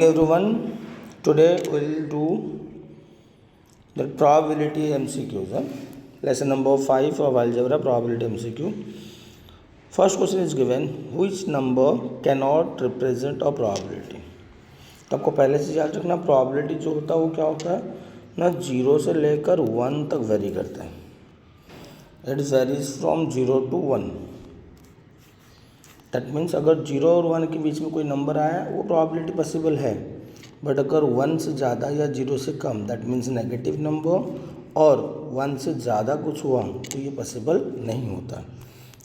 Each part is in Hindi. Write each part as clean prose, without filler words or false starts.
Everyone, today we'll do the probability MCQs. Lesson number 5 of algebra, probability MCQ. First question is given, which number cannot represent a probability? तो आपको पहले से याद रखना, probability जो होता है वो क्या होता है ना, 0 से लेकर 1 तक वेरी करता है. It varies from 0 to 1. That means अगर 0 और 1 के बीच में कोई नंबर आया वो प्रॉबिलिटी पॉसिबल है, बट अगर 1 से ज़्यादा या 0 से कम दैट मीन्स नेगेटिव नंबर और 1 से ज़्यादा कुछ हुआ तो ये पॉसिबल नहीं होता.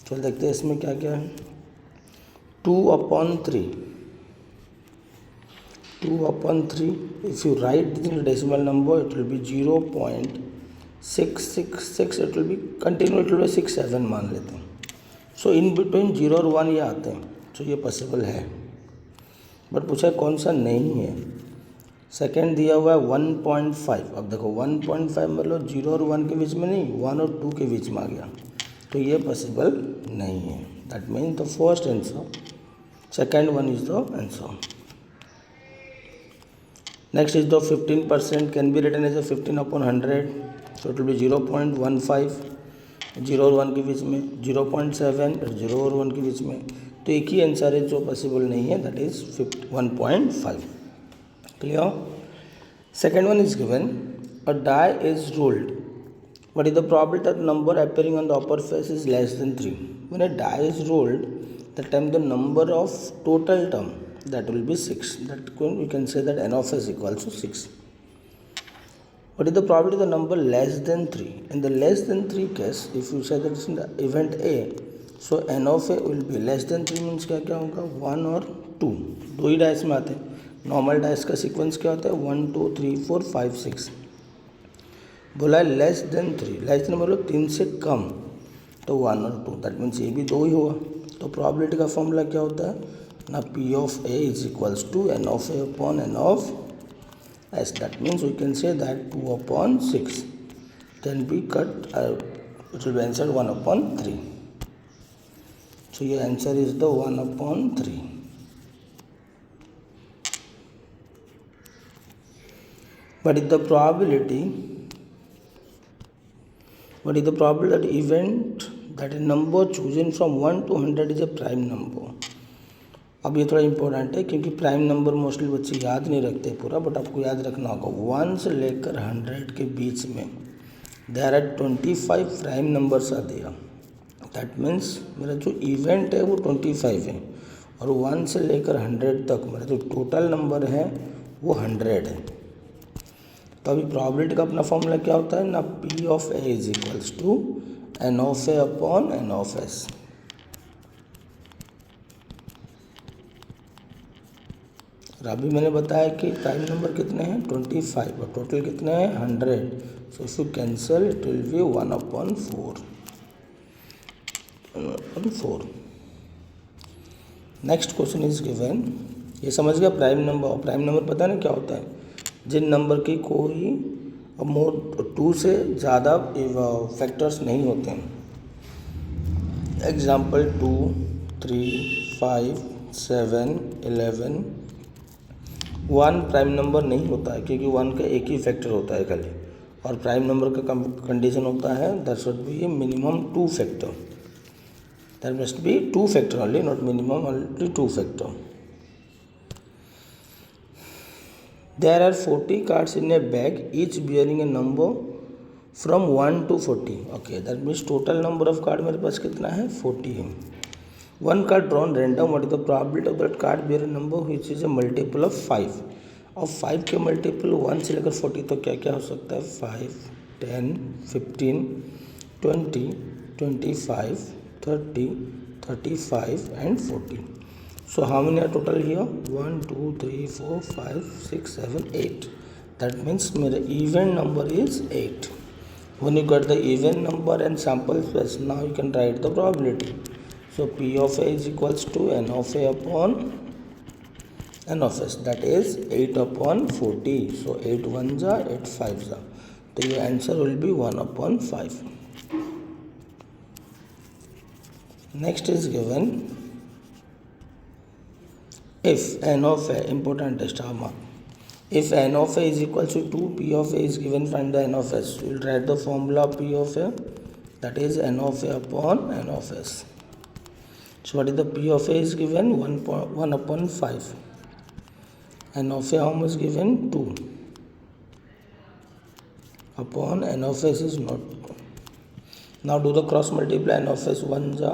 चलो देखते हैं इसमें क्या क्या है. 2/3 if you right in decimal number it will B 0.666. It will B continue, it will B 6-7 मान लेते हैं. सो इन बिटवीन 0 और 1 ये आते हैं, तो ये पॉसिबल है, बट पूछा कौन सा नहीं है. सेकेंड दिया हुआ है 1.5. अब देखो 1.5 मतलब 0 और 1 के बीच में नहीं, 1 और 2 के बीच में आ गया, तो ये पॉसिबल नहीं है. That means the first answer, second one is the answer. Next is the 15% can be written as a 15/100. So it will be 0.15. 0 और 1 के बीच में 0.7, 0 और 1 के बीच में, तो एक ही आंसर है जो पॉसिबल नहीं है, that is 1.5. Clear. Second one is given, a die is rolled. What is the probability that number appearing on the upper face is less than 3. When a die is rolled that time the number of total term that will be 6. That we can say that n of s equals to 6. What is the probability of the number less than 3? In the less than 3 case, if you say that it's in the event A, so n of a will be less than 3 means क्या क्या होगा, 1 और 2. दो ही डाइस में आते हैं. नॉर्मल डाइस का सीक्वेंस क्या होता है, 1 2 3 4 5 6. बोला है लेस देन 3, लेस देन मतलब 3 से कम, तो 1 और 2, दैट मीन्स ये भी दो ही हुआ. तो प्रॉबिलिटी का फॉर्मूला क्या होता है ना, P of A is equals to n of A upon n of S. That means we can say that 2/6 can be cut, it will be answered 1/3. So your answer is the 1/3. What is the probability that event that a number chosen from 1 to 100 is a prime number. अब ये थोड़ा इंपॉर्टेंट है क्योंकि प्राइम नंबर मोस्टली बच्चे याद नहीं रखते पूरा, बट आपको याद रखना होगा 1 से लेकर 100 के बीच में देयर आर 25 प्राइम नंबर्स आ दिया. दैट मीन्स मेरा जो इवेंट है वो 25 है, और 1 से लेकर 100 तक मेरा जो टोटल नंबर है वो 100 है. तो अभी प्रॉबिलिटी का अपना फॉर्मूला क्या होता है ना, P of A is equals to n of A upon n of S. अभी मैंने बताया कि प्राइम नंबर कितने हैं 25 और टोटल कितने हैं 100. So if you cancel it will B 1/4. Next question is given. ये समझ गया प्राइम नंबर. प्राइम नंबर पता है ना क्या होता है, जिन नंबर की कोई मोर 2 से ज़्यादा फैक्टर्स नहीं होते हैं. एग्जाम्पल 2 3 5 7 11. 1 प्राइम नंबर नहीं होता है क्योंकि 1 का एक ही फैक्टर होता है खाली, और प्राइम नंबर का कंडीशन होता है that should be minimum 2 factor. That must be 2 factor only, not minimum, only 2 factor. There are 40 cards in a bag each bearing a number from 1 to 40. Okay, that means total number of card मेरे पास कितना है 40 है. One card drawn random. What is the probability of that card bear a number which is a multiple of 5? और 5 के मल्टीपल 1 से लेकर 40 तो क्या क्या हो सकता है, 5 10 15 20 25 30 35 and 40. So how many are total here, 1 2 3 4 5 6 7 8. That means मेरा even number is 8. When you got the even number and sample space, now you can write the probability. So P of A is equals to n of A upon n of S, that is 8/40. So 8 1s are 8 5s are. So your answer will be 1/5. Next is given, if n of a, important है star mark, if n of a is equals to 2, p of a is given, find the n of s. We will write the formula p of a, that is n of a upon n of s. So what is the p of a is given? 1 upon 5. N of a how much given? 2 upon n of s is not 2. Now do the cross multiply. N of s 1 जा,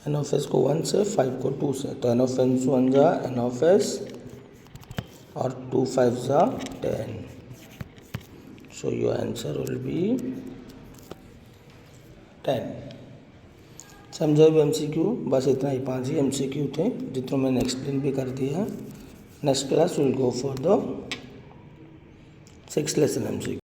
n of s को 1 से, 5 को 2 से, तो n of s 1 जा n of s और 2 5 जा 10. So your answer will be 10. समझा भी MCQ? बस इतना ही, 5 ही MCQ थे जितना मैंने एक्सप्लेन भी कर दिया है. Next class will go for the 6th lesson MCQ.